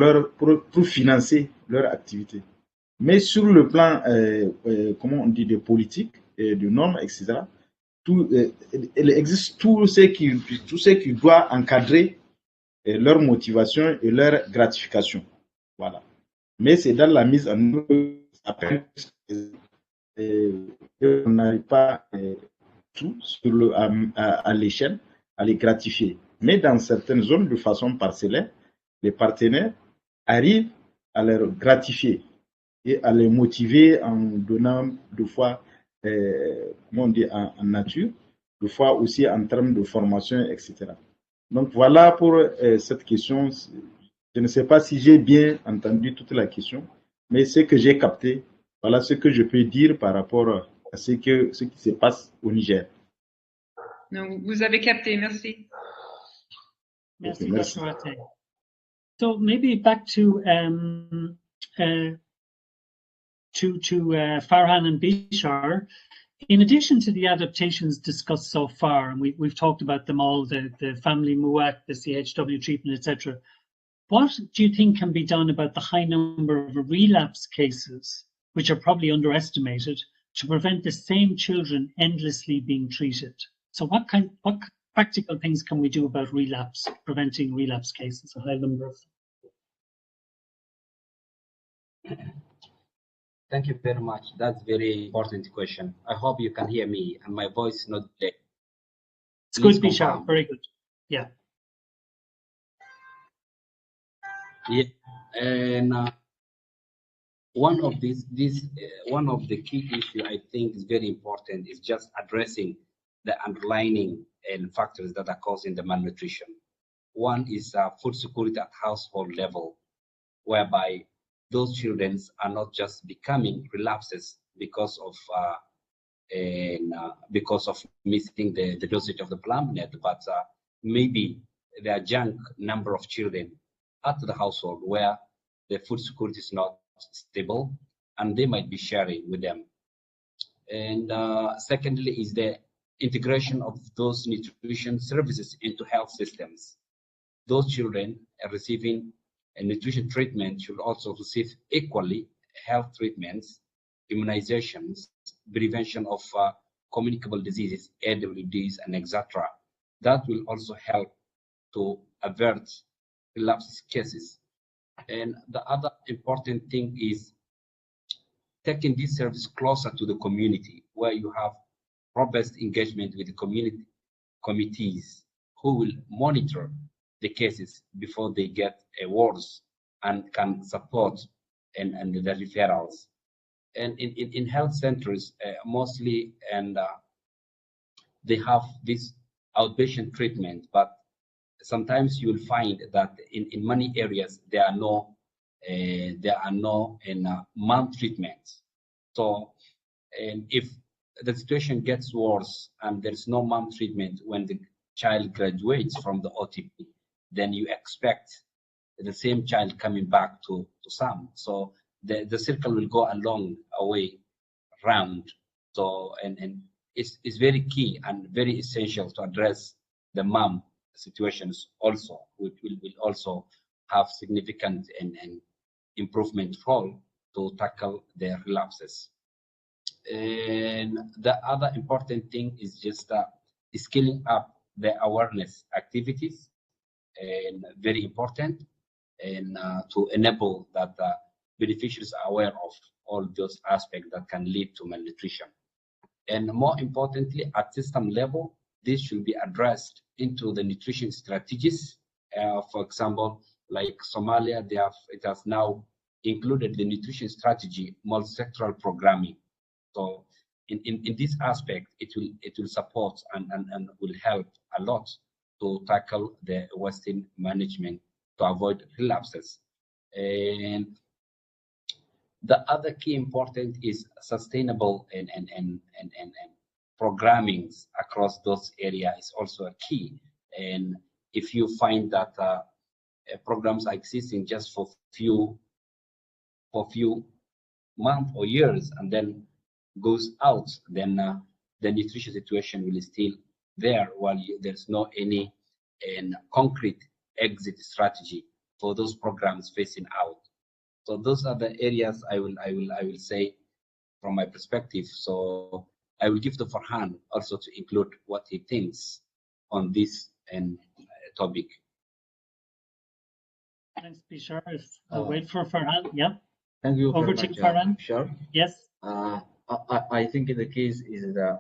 financer leur activité. Mais sur le plan, comment on dit, de politique, de normes, etc., il existe tout ce qui doit encadrer leur motivation et leur gratification. Voilà. Mais c'est dans la mise en œuvre on n'arrive pas tout à l'échelle à les gratifier. Mais dans certaines zones, de façon parcellaire, les partenaires arrivent à leur gratifier. et à les motiver en donnant deux fois, comment on dit, en nature, deux fois aussi en termes de formation, etc. Donc voilà pour cette question. Je ne sais pas si j'ai bien entendu toute la question, mais ce que j'ai capté, voilà ce que je peux dire par rapport à ce qui se passe au Niger. Non, vous avez capté, merci. Merci, Okay, merci. Dr. Ate. So maybe back to Farhan and Bishar. In addition to the adaptations discussed so far, and we've talked about them all, the family MUAC, the CHW treatment, etc. What do you think can be done about the high number of relapse cases, which are probably underestimated, to prevent the same children endlessly being treated? So what practical things can we do about relapse, preventing relapse cases, a high number of them? Thank you very much. That's very important question. I hope you can hear me and my voice is not dead. It's good, Bishar. Very good. Yeah. Yeah, and one of the key issue I think is very important is just addressing the underlying factors that are causing the malnutrition. One is food security at household level, whereby those children are not just becoming relapses because of missing the dosage of the plumbnet, but maybe there are young number of children at the household where the food security is not stable, and they might be sharing with them. And secondly is the integration of those nutrition services into health systems. Those children are receiving a nutrition treatment should also receive equally health treatments, immunizations, prevention of communicable diseases, AWDs, and etc. That will also help to avert relapse cases. And the other important thing is taking this service closer to the community, where you have robust engagement with the community committees who will monitor the cases before they get worse and can support and the referrals. And in health centers mostly, and they have this outpatient treatment, but sometimes you will find that in many areas there are no MAM treatments. So if the situation gets worse and there's no MAM treatment when the child graduates from the OTP, then you expect the same child coming back to SAM. So the circle will go a long way round. So and it's very key and very essential to address the MAM situations also, which will also have significant and improvement role to tackle the relapses. And the other important thing is just scaling up the awareness activities, and very important, and to enable that beneficiaries are aware of all those aspects that can lead to malnutrition. And more importantly, at system level, this should be addressed into the nutrition strategies. For example, like Somalia, it has now included the nutrition strategy multi-sectoral programming. So in this aspect, it will support and will help a lot to tackle the wasting management to avoid relapses. And the other key important is sustainable and programmings across those areas is also a key. And if you find that programs are existing just for few months or years and then goes out, then the nutrition situation will still there while there's no any concrete exit strategy for those programs facing out. So those are the areas I will say from my perspective. So I will give to Farhan also to include what he thinks on this topic. Thanks, Bishar. I'll wait for Farhan. Yeah. Thank you. Over to Farhan. Sure. Yes. I think the case is the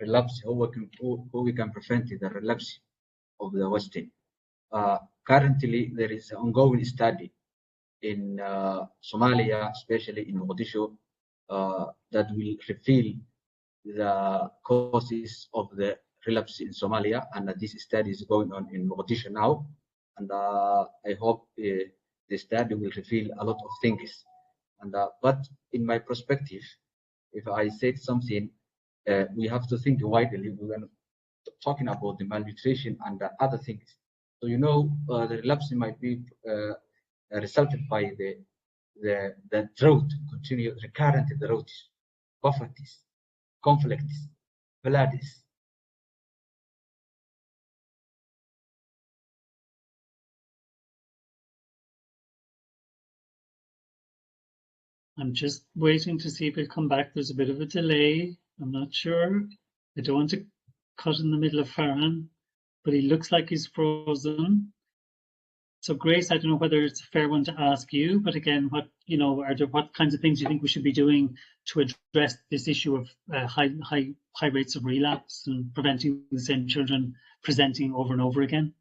relapse. How we can prevent the relapse of the wasting. Currently, there is an ongoing study in Somalia, especially in Mogadishu, that will reveal the causes of the relapse in Somalia, and this study is going on in Mogadishu now, and I hope the study will reveal a lot of things. And but in my perspective, if I said something, we have to think widely. We're talking about the malnutrition and the other things. So you know, the relapse might be resulted by the drought, continue recurrent droughts, poverty, conflicts, floods. I'm just waiting to see if it'll come back. There's a bit of a delay. I'm not sure. I don't want to cut in the middle of Farhan, but he looks like he's frozen. So Grace, I don't know whether it's a fair one to ask you, but again, what kinds of things do you think we should be doing to address this issue of high rates of relapse and preventing the same children presenting over and over again?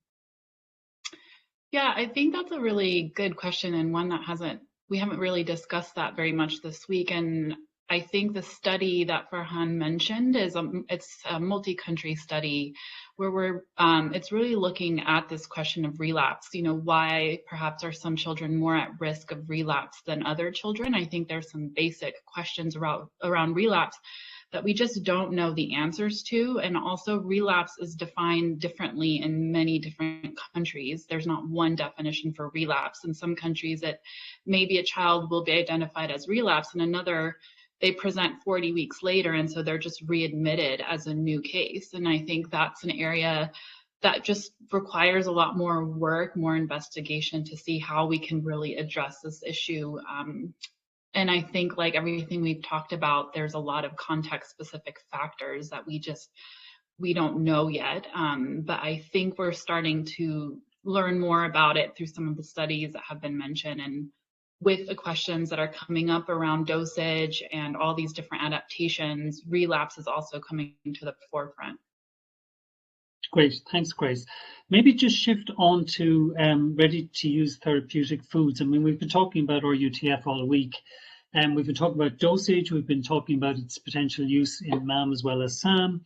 Yeah, I think that's a really good question, and one that we haven't really discussed that very much this week. And I think the study that Farhan mentioned it's a multi-country study where it's really looking at this question of relapse. You know, why perhaps are some children more at risk of relapse than other children? I think there's some basic questions around relapse that we just don't know the answers to. And also relapse is defined differently in many different countries. There's not one definition for relapse. In some countries, maybe a child will be identified as relapse, and another, they present 40 weeks later, and so they're just readmitted as a new case. And I think that's an area that just requires a lot more work, more investigation to see how we can really address this issue. And I think, like everything we've talked about, there's a lot of context-specific factors that we don't know yet. But I think we're starting to learn more about it through some of the studies that have been mentioned, and with the questions that are coming up around dosage and all these different adaptations, relapse is also coming to the forefront. Great, thanks, Grace. Maybe just shift on to ready-to-use therapeutic foods. I mean, we've been talking about RUTF all week, and we've been talking about dosage. We've been talking about its potential use in MAM as well as SAM.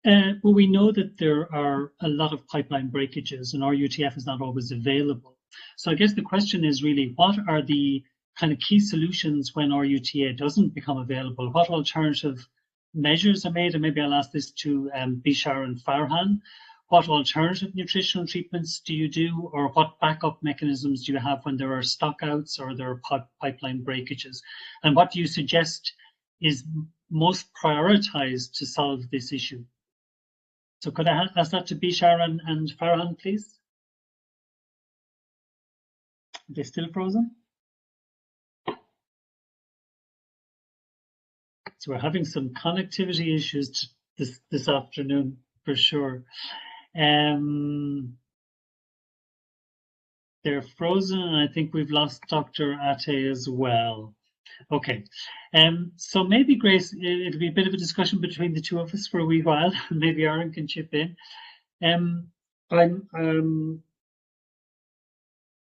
But we know that there are a lot of pipeline breakages, and RUTF is not always available. So I guess the question is really, what are the kind of key solutions when RUTA doesn't become available? What alternative measures are made? And maybe I'll ask this to Bishar and Farhan. What alternative nutritional treatments do you do, or what backup mechanisms do you have when there are stockouts or there are pipeline breakages? And what do you suggest is most prioritized to solve this issue? So could I ask that to Bishar and Farhan, please? Are they still frozen? So we're having some connectivity issues this afternoon for sure. They're frozen, and I think we've lost Dr. Ate as well. Okay, so maybe Grace, it'll be a bit of a discussion between the two of us for a wee while. Maybe Aaron can chip in.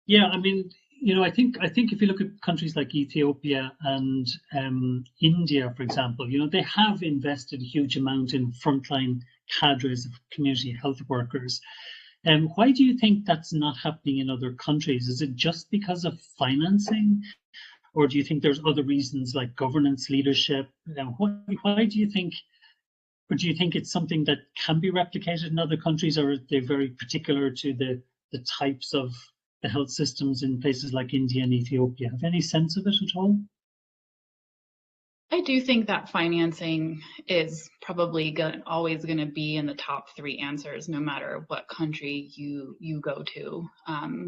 Yeah, I mean, you know, I think if you look at countries like Ethiopia and India, for example, you know, they have invested a huge amount in frontline cadres of community health workers. Why do you think that's not happening in other countries? Is it just because of financing, or do you think there's other reasons like governance, leadership? Why do you think, or do you think it's something that can be replicated in other countries, or are they very particular to the types of the health systems in places like India and Ethiopia? Have any sense of it at all? I do think that financing is probably always going to be in the top three answers, no matter what country you go to.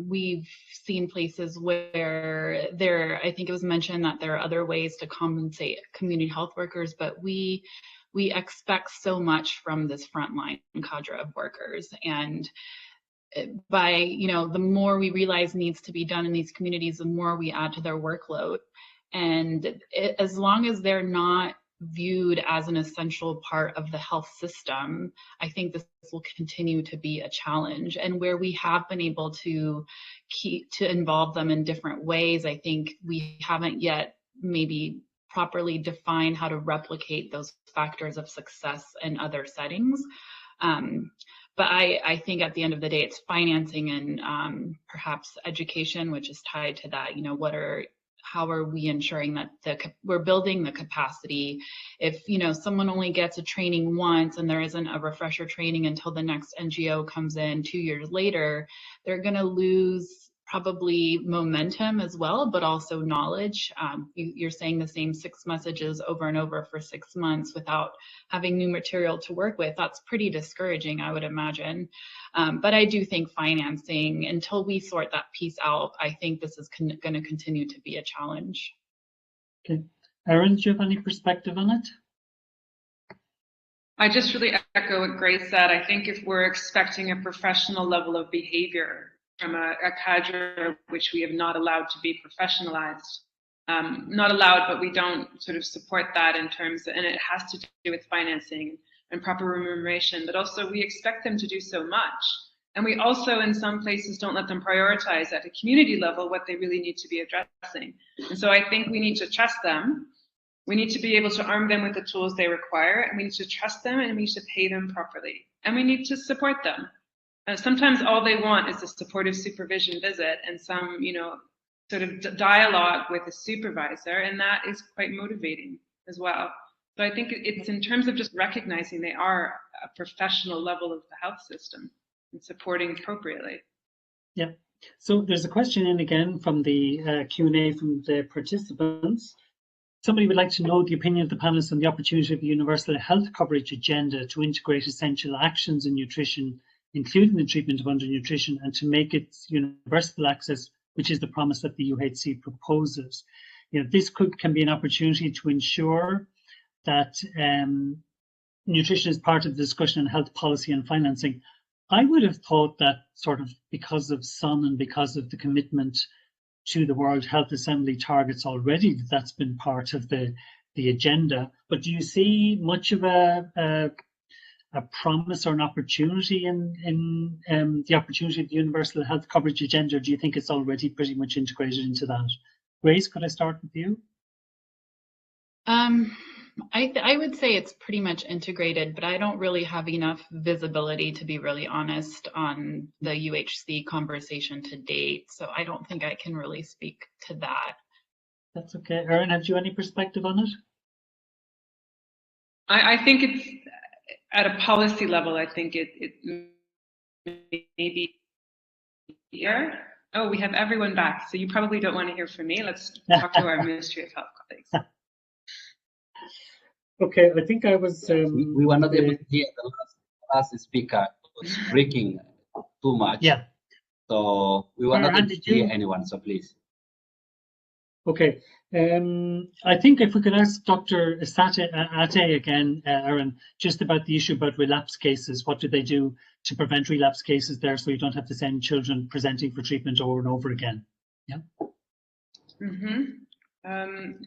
We've seen places where I think it was mentioned that there are other ways to compensate community health workers, but we expect so much from this frontline cadre of workers. And by, you know, the more we realize needs to be done in these communities, the more we add to their workload. And as long as they're not viewed as an essential part of the health system, I think this will continue to be a challenge. And where we have been able to involve them in different ways, I think we haven't yet maybe properly defined how to replicate those factors of success in other settings. But I think at the end of the day, it's financing and perhaps education, which is tied to that. You know, how are we ensuring that we're building the capacity? If, you know, someone only gets a training once and there isn't a refresher training until the next NGO comes in 2 years later, they're going to lose probably momentum as well, but also knowledge. You're saying the same 6 messages over and over for 6 months without having new material to work with. That's pretty discouraging, I would imagine. But I do think financing, until we sort that piece out, I think this is going to continue to be a challenge. Okay. Erin, do you have any perspective on it? I just really echo what Grace said. I think if we're expecting a professional level of behavior from a cadre which we have not allowed to be professionalized, not allowed, but we don't sort of support that in terms of, and it has to do with financing and proper remuneration, but also we expect them to do so much. And we also, in some places, don't let them prioritize at a community level what they really need to be addressing. And so I think we need to trust them. We need to be able to arm them with the tools they require, and we need to trust them, and we need to pay them properly. And we need to support them. Sometimes all they want is a supportive supervision visit and some, you know, sort of dialogue with a supervisor, and that is quite motivating as well. So I think it's in terms of just recognizing they are a professional level of the health system and supporting appropriately. Yeah. So there's a question in again from the Q&A from the participants. Somebody would like to know the opinion of the panelists on the opportunity of the universal health coverage agenda to integrate essential actions in nutrition, including the treatment of undernutrition, and to make it universal access, which is the promise that the UHC proposes. You know, this can be an opportunity to ensure that nutrition is part of the discussion on health policy and financing. I would have thought that sort of because of SUN and because of the commitment to the World Health Assembly targets already, that's been part of the agenda. But do you see much of a promise or an opportunity in the opportunity of the universal health coverage agenda? Or do you think it's already pretty much integrated into that? Grace, could I start with you? I would say it's pretty much integrated, but I don't really have enough visibility, to be really honest, on the UHC conversation to date. So I don't think I can really speak to that. That's okay. Erin, have you any perspective on it? I think it's at a policy level. I think it may be here. Oh, we have everyone back, so you probably don't want to hear from me. Let's talk to our Ministry of Health colleagues. Okay, I think I was. We were not able to hear the last speaker. It was breaking too much. Yeah. So we were not able to hear anyone. So please. Okay. I think if we could ask Dr. Ate again, Erin, just about the issue about relapse cases. What do they do to prevent relapse cases there, so you don't have to send children presenting for treatment over and over again? Yeah.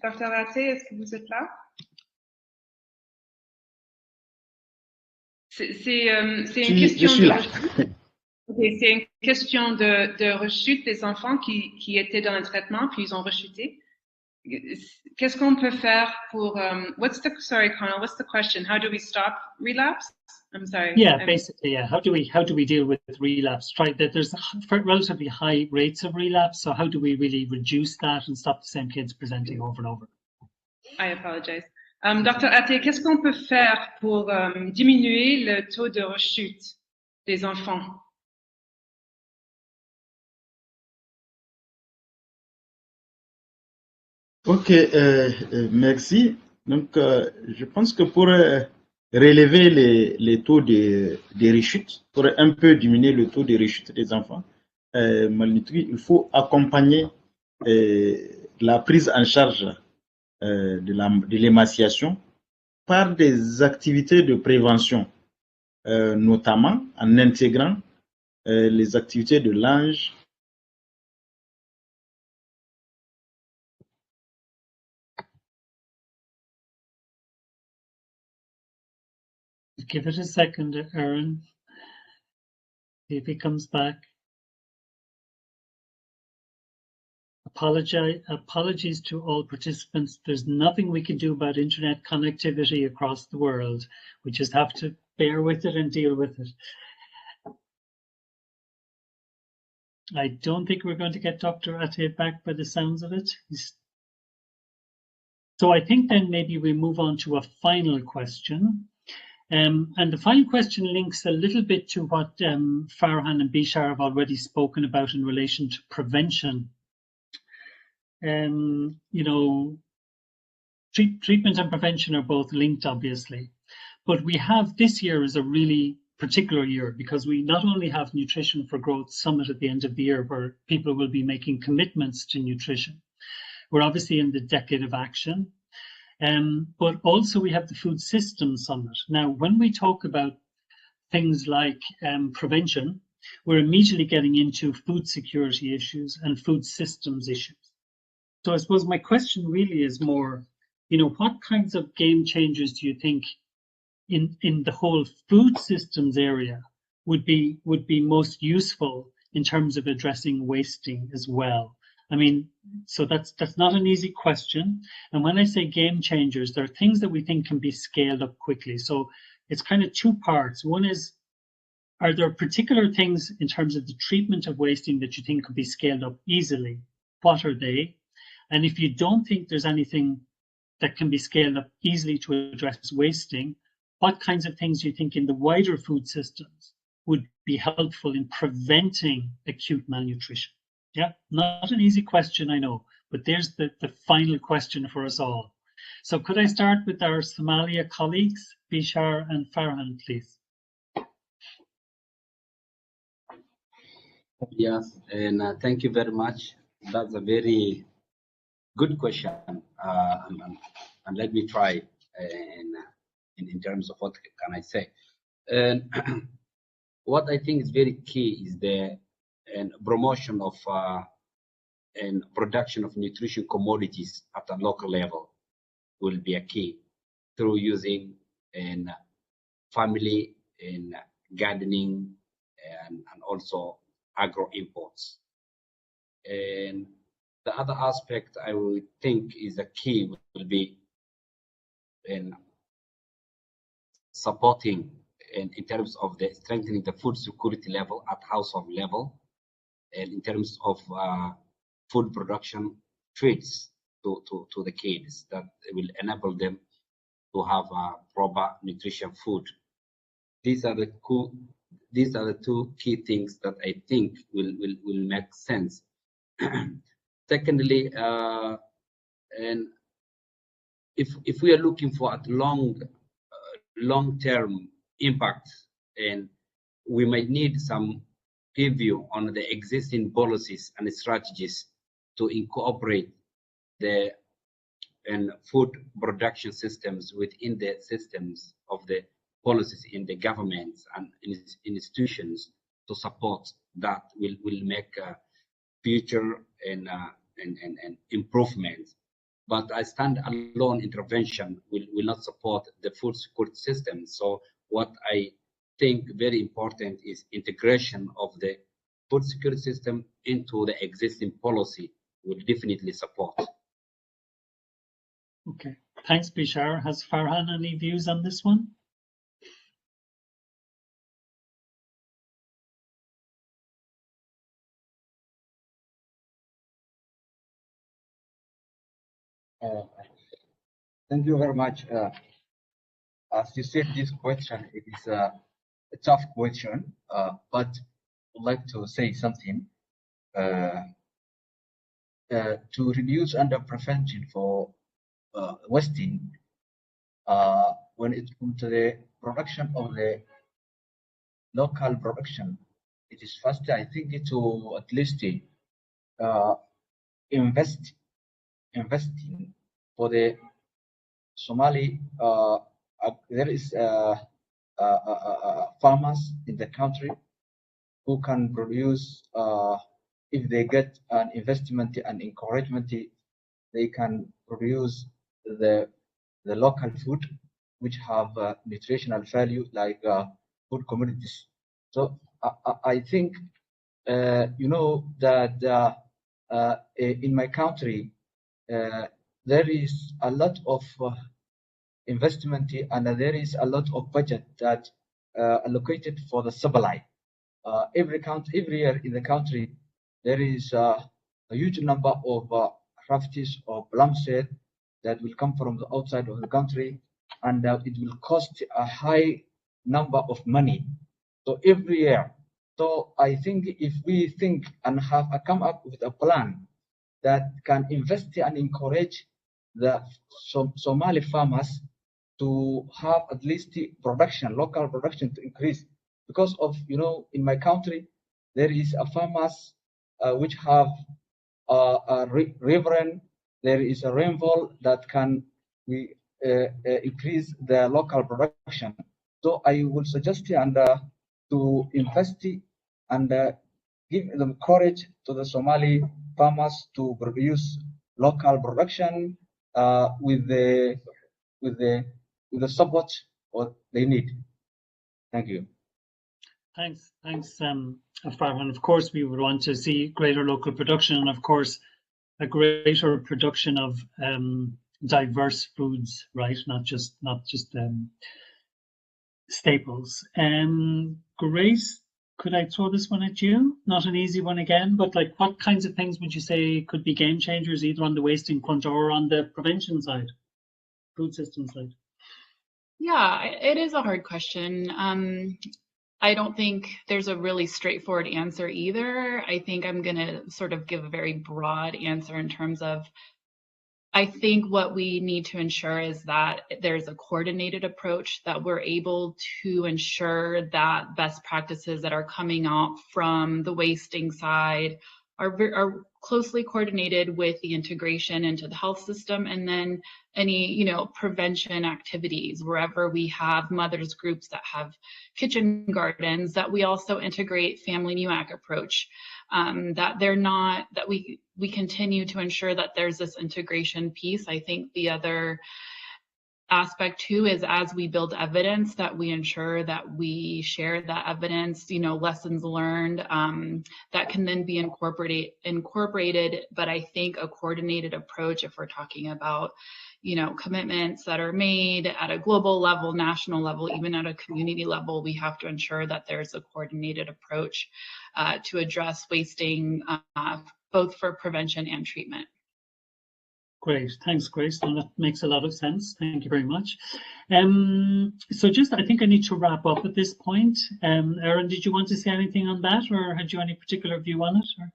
Dr. Ate, est-ce que vous êtes là? C'est une question de rechute. Okay, c'est une question de rechute des enfants qui étaient dans le traitement puis ils ont rechuté. Qu'est-ce qu'on peut faire pour sorry, Connell, what's the question? How do we stop relapse? I'm sorry. Yeah, basically, yeah. How do we deal with relapse? There's relatively high rates of relapse, so how do we really reduce that and stop the same kids presenting over and over? I apologize. Dr. Ate, qu'est-ce qu'on peut faire pour diminuer le taux de rechute des enfants? Ok, merci. Donc, je pense que pour relever les taux de rechute, pour un peu diminuer le taux de rechute des enfants malnutris, il faut accompagner la prise en charge de l'émaciation par des activités de prévention, notamment en intégrant les activités de linge, give it a second, Aaron. See if he comes back. Apologies to all participants. There's nothing we can do about internet connectivity across the world. We just have to bear with it and deal with it. I don't think we're going to get Dr. Ate back by the sounds of it. So I think then maybe we move on to a final question. And the final question links a little bit to what Farhan and Bishar have already spoken about in relation to prevention. You know, treatment and prevention are both linked, obviously. But we have, this year is a really particular year because we not only have Nutrition for Growth Summit at the end of the year where people will be making commitments to nutrition. We're obviously in the Decade of Action, but also we have the Food Systems Summit. Now, when we talk about things like prevention, we're immediately getting into food security issues and food systems issues. So I suppose my question really is more, you know, what kinds of game changers do you think in the whole food systems area would be most useful in terms of addressing wasting as well? I mean, so that's not an easy question. And when I say game changers, there are things that we think can be scaled up quickly. So it's kind of two parts. One is, are there particular things in terms of the treatment of wasting that you think could be scaled up easily? What are they? And if you don't think there's anything that can be scaled up easily to address wasting, what kinds of things do you think in the wider food systems would be helpful in preventing acute malnutrition? Yeah, not an easy question, I know, but there's the final question for us all. So could I start with our Somalia colleagues, Bishar and Farhan, please? Yes, and thank you very much. That's a very good question, and let me try in terms of what can I say. And what I think is very key is the promotion of and production of nutrition commodities at a local level will be a key through using family and gardening and also agro imports. And the other aspect I would think is a key will be in supporting in terms of the strengthening the food security level at household level, and in terms of food production treats to the kids that will enable them to have a proper nutrition food. These are the two key things that I think will make sense. Secondly, and if we are looking for a long-term impact, and we might need some review on the existing policies and strategies to incorporate the food production systems within the systems of the policies in the governments and institutions to support that will make future and improvements. But a stand-alone intervention will not support the food security system. So what I think very important is integration of the food security system into the existing policy will definitely support. Okay, thanks, Bishar. Has Farhan any views on this one? Thank you very much. As you said, this question, it is a tough question, but I'd like to say something. To reduce under prevention for wasting, when it comes to the production of the local production, it is first, I think, to at least investing for the Somali. There is farmers in the country who can produce, if they get an investment and encouragement, they can produce the local food which have nutritional value like food commodities. So I think you know that in my country there is a lot of investment and there is a lot of budget that allocated for the supply. Every year in the country there is a huge number of refugees or plumset that will come from the outside of the country, and it will cost a high number of money. So every year. So I think if we think and have come up with a plan that can invest and encourage the Somali farmers to have at least the production, local production to increase, because of, you know, in my country there is a farmers which have a river, there is a rainfall that can increase the local production. So I would suggest and to invest and give them courage to the Somali farmers to produce local production with the support what they need. Thank you. Thanks, Farhan. Of course, we would want to see greater local production, and of course, a greater production of diverse foods, right? Not just staples. Grace, could I throw this one at you? Not an easy one again, but like, what kinds of things would you say could be game changers, either on the wasting front or on the prevention side, food system side? Yeah, it is a hard question. I don't think there's a really straightforward answer either. I think I'm going to sort of give a very broad answer in terms of, I think what we need to ensure is that there's a coordinated approach, that we're able to ensure that best practices that are coming out from the wasting side are closely coordinated with the integration into the health system, and then any, you know, prevention activities wherever we have mothers groups that have kitchen gardens, that we also integrate family NUAC approach, that they're not, that we continue to ensure that there's this integration piece. I think the other aspect too is, as we build evidence, that we ensure that we share that evidence, you know, lessons learned that can then be incorporated. But I think a coordinated approach, if we're talking about, you know, commitments that are made at a global level, national level, even at a community level, we have to ensure that there's a coordinated approach to address wasting, both for prevention and treatment. Great, thanks, Grace. And that makes a lot of sense. Thank you very much. So just, I think I need to wrap up at this point. Erin, did you want to say anything on that, or had you any particular view on it? Or?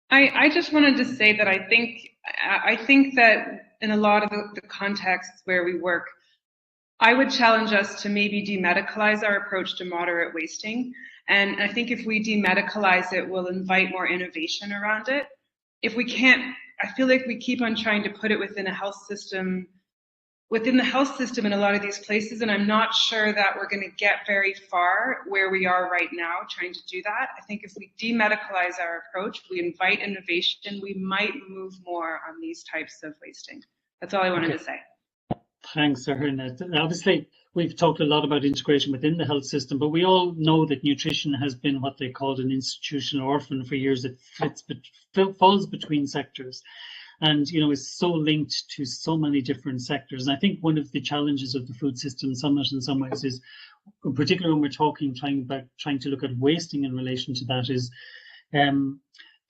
I just wanted to say that I think that in a lot of the contexts where we work, I would challenge us to maybe demedicalize our approach to moderate wasting. And I think if we demedicalize it, we'll invite more innovation around it. If we can't, I feel like we keep on trying to put it within a health system, within the health system in a lot of these places, and I'm not sure that we're going to get very far where we are right now trying to do that. I think if we demedicalize our approach, we invite innovation, we might move more on these types of wasting. That's all I wanted to say. Thanks, Erin. Obviously, we've talked a lot about integration within the health system, but we all know that nutrition has been what they called an institutional orphan for years. It falls between sectors, and you know, is so linked to so many different sectors. And I think one of the challenges of the Food System Summit in some ways is, particularly when we're trying to look at wasting in relation to that, is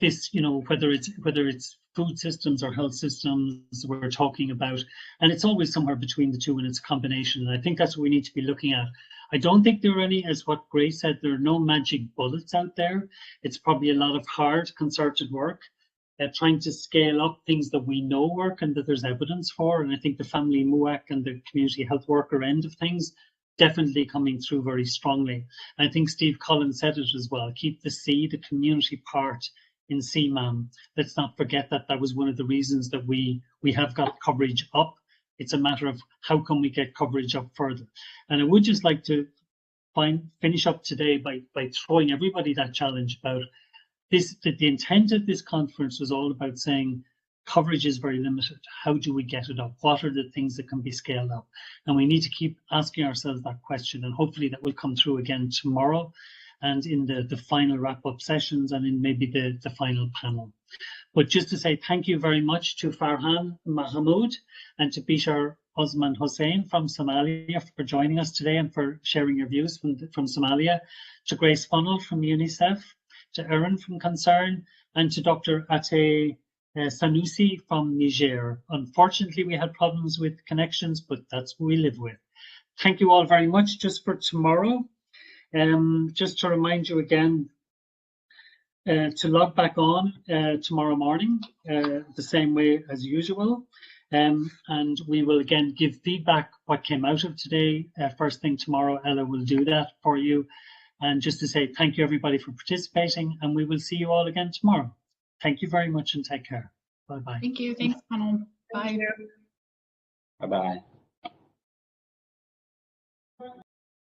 this, you know, whether it's food systems or health systems we're talking about, and it's always somewhere between the two, and it's a combination. And I think that's what we need to be looking at. I don't think there are any, as what Grace said, there are no magic bullets out there. It's probably a lot of hard concerted work, trying to scale up things that we know work and that there's evidence for. And I think the family MUAC and the community health worker end of things definitely coming through very strongly. And I think Steve Collins said it as well, keep the community part in CMAM. Let's not forget that that was one of the reasons that we have got coverage up. It's a matter of how can we get coverage up further. And I would just like to finish up today by throwing everybody that challenge about this, that the intent of this conference was all about saying, coverage is very limited. How do we get it up? What are the things that can be scaled up? And we need to keep asking ourselves that question, and hopefully that will come through again tomorrow and in the final wrap-up sessions and in maybe the final panel. But just to say thank you very much to Farhan, Mahamoud, and to Bishar Ousmane Hussein from Somalia for joining us today and for sharing your views from Somalia, to Grace Funnell from UNICEF, to Erin from Concern, and to Dr. Ate Sanusi from Niger. Unfortunately, we had problems with connections, but that's what we live with. Thank you all very much. Just for tomorrow, just to remind you again, to log back on tomorrow morning, the same way as usual. And we will again give feedback what came out of today. First thing tomorrow, Ella will do that for you. And just to say thank you everybody for participating, and we will see you all again tomorrow. Thank you very much and take care. Bye-bye. Thank you. Thanks, Connell. Bye. Bye-bye.